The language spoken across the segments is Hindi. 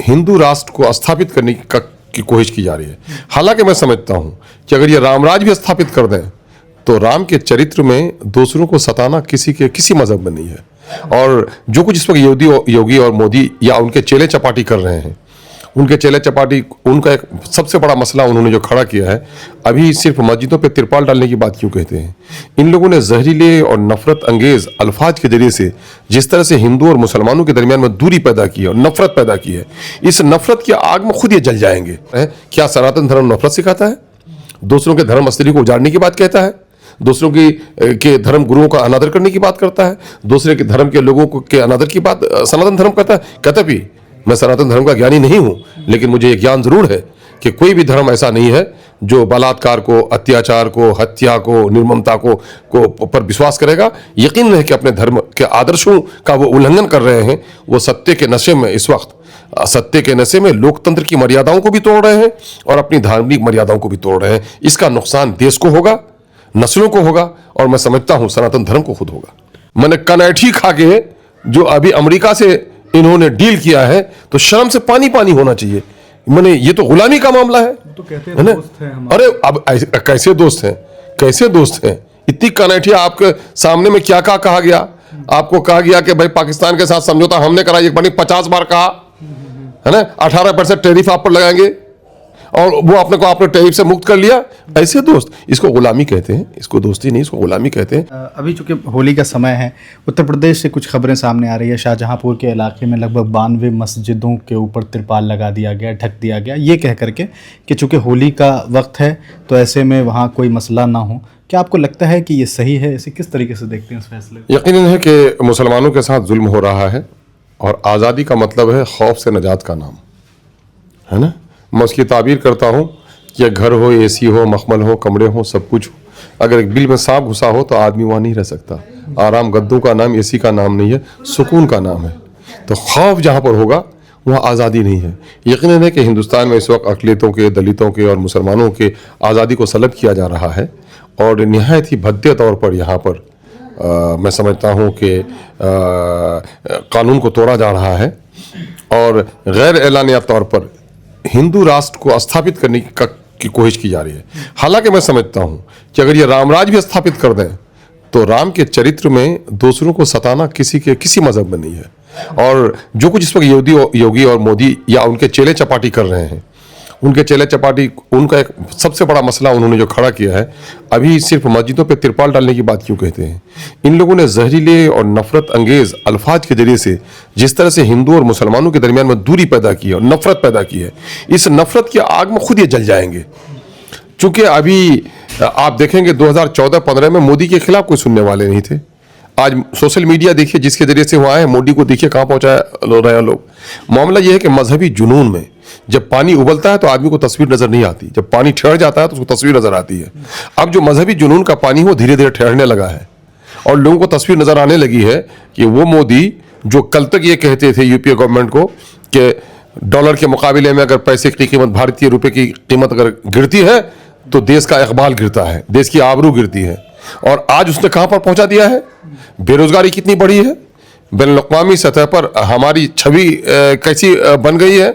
हिंदू राष्ट्र को स्थापित करने की कोशिश की जा रही है। हालांकि मैं समझता हूं कि अगर ये रामराज भी स्थापित कर दें तो राम के चरित्र में दूसरों को सताना किसी मजहब में नहीं है। और जो कुछ इस वक्त योगी और मोदी या उनके चेले चपाटी कर रहे हैं, उनके चेले चपाटी, उनका एक सबसे बड़ा मसला उन्होंने जो खड़ा किया है, अभी सिर्फ मस्जिदों पे तिरपाल डालने की बात क्यों कहते हैं। इन लोगों ने जहरीले और नफरत अंगेज अल्फाज के जरिए से जिस तरह से हिंदू और मुसलमानों के दरमियान में दूरी पैदा की है और नफरत पैदा की है, इस नफरत की आग में खुद ये जल जाएंगे। क्या सनातन धर्म नफरत सिखाता है? दूसरों के धर्म अस्तित्व को उजाड़ने की बात कहता है? दूसरों के धर्म गुरुओं का अनादर करने की बात करता है? दूसरे के धर्म के लोगों के अनादर की बात सनातन धर्म कहता है? कतई मैं सनातन धर्म का ज्ञानी नहीं हूं, लेकिन मुझे ये ज्ञान जरूर है कि कोई भी धर्म ऐसा नहीं है जो बलात्कार को, अत्याचार को, हत्या को, निर्ममता को पर विश्वास करेगा। यकीन है कि अपने धर्म के आदर्शों का वो उल्लंघन कर रहे हैं। वो सत्य के नशे में, इस वक्त सत्य के नशे में लोकतंत्र की मर्यादाओं को भी तोड़ रहे हैं और अपनी धार्मिक मर्यादाओं को भी तोड़ रहे हैं। इसका नुकसान देश को होगा, नस्लों को होगा, और मैं समझता हूं सनातन धर्म को खुद होगा। मैंने कनैठी खा के जो अभी अमेरिका से इन्होंने डील किया है, तो शर्म से पानी पानी होना चाहिए। मैंने ये तो गुलामी का मामला है, तो कहते हैं दोस्त हैं हमारे। अरे अब कैसे दोस्त हैं, कैसे दोस्त हैं? इतनी कनैठिया आपके सामने में क्या कहा गया? आपको कहा गया कि भाई पाकिस्तान के साथ समझौता हमने करा, एक बार 50 बार कहा है ना, 18% टैरिफ आप पर लगाएंगे और वो आपने टैरिफ से मुक्त कर लिया। ऐसे दोस्त, इसको गुलामी कहते हैं, इसको दोस्ती नहीं, इसको गुलामी कहते हैं। अभी चूंकि होली का समय है, उत्तर प्रदेश से कुछ खबरें सामने आ रही है। शाहजहांपुर के इलाके में लगभग 92 मस्जिदों के ऊपर तिरपाल लगा दिया गया, ढक दिया गया, ये कह करके कि चूंकि होली का वक्त है तो ऐसे में वहाँ कोई मसला ना हो। क्या आपको लगता है कि ये सही है? इसे किस तरीके से देखते हैं इस फैसले को? यकीनन है कि मुसलमानों के साथ जुल्म हो रहा है और आज़ादी का मतलब है खौफ से नजात का नाम, है ना। मैं उसकी ताबीर करता हूँ कि घर हो, एसी हो, मखमल हो, कमरे हो, सब कुछ हो, अगर एक बिल में सांप घुसा हो तो आदमी वहाँ नहीं रह सकता। आराम गद्दों का नाम एसी का नाम नहीं है, सुकून का नाम है। तो खौफ जहाँ पर होगा वहाँ आज़ादी नहीं है। यकीनन है कि हिंदुस्तान में इस वक्त अक़लियतों के, दलितों के और मुसलमानों के आज़ादी को सलब किया जा रहा है और निहायत ही भद्दे तौर पर यहाँ पर मैं समझता हूँ कि कानून को तोड़ा जा रहा है और गैर एलानिया तौर पर हिंदू राष्ट्र को स्थापित करने की कोशिश की जा रही है। हालांकि मैं समझता हूं कि अगर ये रामराज भी स्थापित कर दें तो राम के चरित्र में दूसरों को सताना किसी मजहब में नहीं है। और जो कुछ इस वक्त योगी और मोदी या उनके चेले चपाटी कर रहे हैं, उनके चेले चपाटी, उनका एक सबसे बड़ा मसला उन्होंने जो खड़ा किया है, अभी सिर्फ मस्जिदों पे तिरपाल डालने की बात क्यों कहते हैं। इन लोगों ने जहरीले और नफरत अंगेज अल्फाज के जरिए से जिस तरह से हिंदू और मुसलमानों के दरमियान में दूरी पैदा की है और नफरत पैदा की है, इस नफरत की आग में खुद ये जल जाएंगे। चूंकि अभी आप देखेंगे 2014-15 में मोदी के खिलाफ कोई सुनने वाले नहीं थे। आज सोशल मीडिया देखिए जिसके जरिए से वहाँ है, मोदी को देखिए कहाँ पहुँचा रहे हैं लोग। मामला यह है कि मजहबी जुनून में जब पानी उबलता है तो आदमी को तस्वीर नजर नहीं आती, जब पानी ठहर जाता है तो उसको तस्वीर नजर आती है। अब जो मजहबी जुनून का पानी वो धीरे धीरे ठहरने लगा है और लोगों को तस्वीर नजर आने लगी है कि वो मोदी जो कल तक ये कहते थे यूपीए गवर्नमेंट को कि डॉलर के मुकाबले में अगर पैसे की कीमत, भारतीय रुपए की कीमत अगर गिरती है तो देश का इकबाल गिरता है, देश की आबरू गिरती है। और आज उसने कहां पर पहुंचा दिया है? बेरोजगारी कितनी बढ़ी है, बैनुल-अक़वामी सतह पर हमारी छवि कैसी बन गई है।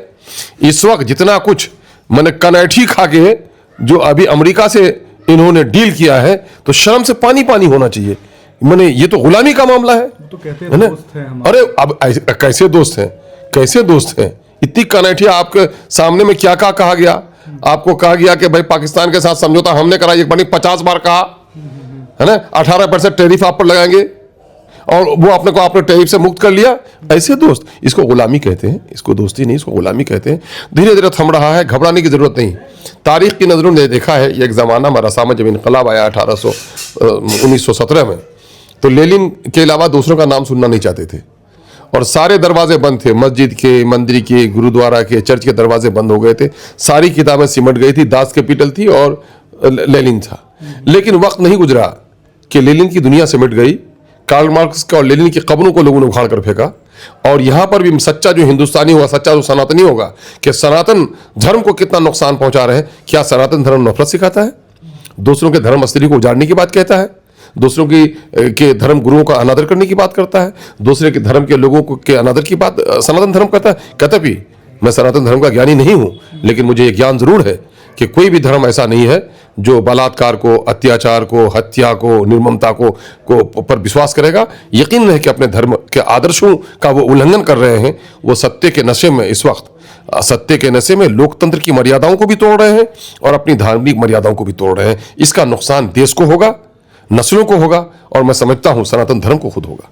इस वक्त जितना कुछ मैंने कनैठी खा के जो अभी अमेरिका से इन्होंने डील किया है, तो शर्म से पानी पानी होना चाहिए। मैंने ये तो गुलामी का मामला है, तो कहते हैं दोस्त हैं हमारे। अरे अब कैसे दोस्त हैं, कैसे दोस्त हैं? इतनी कनैठिया आपके सामने में क्या कहा गया? आपको कहा गया कि भाई पाकिस्तान के साथ समझौता हमने करा, एक बार 50 बार कहा है ना, 18% टैरिफ आप पर लगाएंगे और वो आपने टैरिफ से मुक्त कर लिया। ऐसे दोस्त, इसको गुलामी कहते हैं, इसको दोस्ती नहीं, इसको गुलामी कहते हैं। धीरे धीरे थम रहा है, घबराने की जरूरत नहीं। तारीख की नजरों ने देखा है, ये एक जमाना में रसा में जब इनकलाब आया 1917 में, तो लेनिन के अलावा दूसरों का नाम सुनना नहीं चाहते थे और सारे दरवाजे बंद थे, मस्जिद के, मंदिर के, गुरुद्वारा के, चर्च के दरवाजे बंद हो गए थे। सारी किताबें सिमट गई थी, दास कैपिटल थी और लेनिन था। लेकिन वक्त नहीं गुजरा कि लेनिन की दुनिया सिमट गई। कार्ल मार्क्स का और लेनिन की कब्रों को लोगों ने उखाड़ कर फेंका और यहाँ पर भी सच्चा जो हिंदुस्तानी होगा, सच्चा जो सनातनी होगा, कि सनातन धर्म को कितना नुकसान पहुंचा रहे हैं। क्या सनातन धर्म नफरत सिखाता है? दूसरों के धर्म अस्तित्व को उजाड़ने की बात कहता है? दूसरों के धर्म गुरुओं का अनादर करने की बात करता है? दूसरे के धर्म के लोगों के अनादर की बात सनातन धर्म कहता है? कतई मैं सनातन धर्म का ज्ञानी नहीं हूं, लेकिन मुझे ये ज्ञान जरूर है कि कोई भी धर्म ऐसा नहीं है जो बलात्कार को, अत्याचार को, हत्या को, निर्ममता को पर विश्वास करेगा। यकीन है कि अपने धर्म के आदर्शों का वो उल्लंघन कर रहे हैं। वो सत्य के नशे में, इस वक्त सत्य के नशे में लोकतंत्र की मर्यादाओं को भी तोड़ रहे हैं और अपनी धार्मिक मर्यादाओं को भी तोड़ रहे हैं। इसका नुकसान देश को होगा, नस्लों को होगा, और मैं समझता हूं सनातन धर्म को खुद होगा।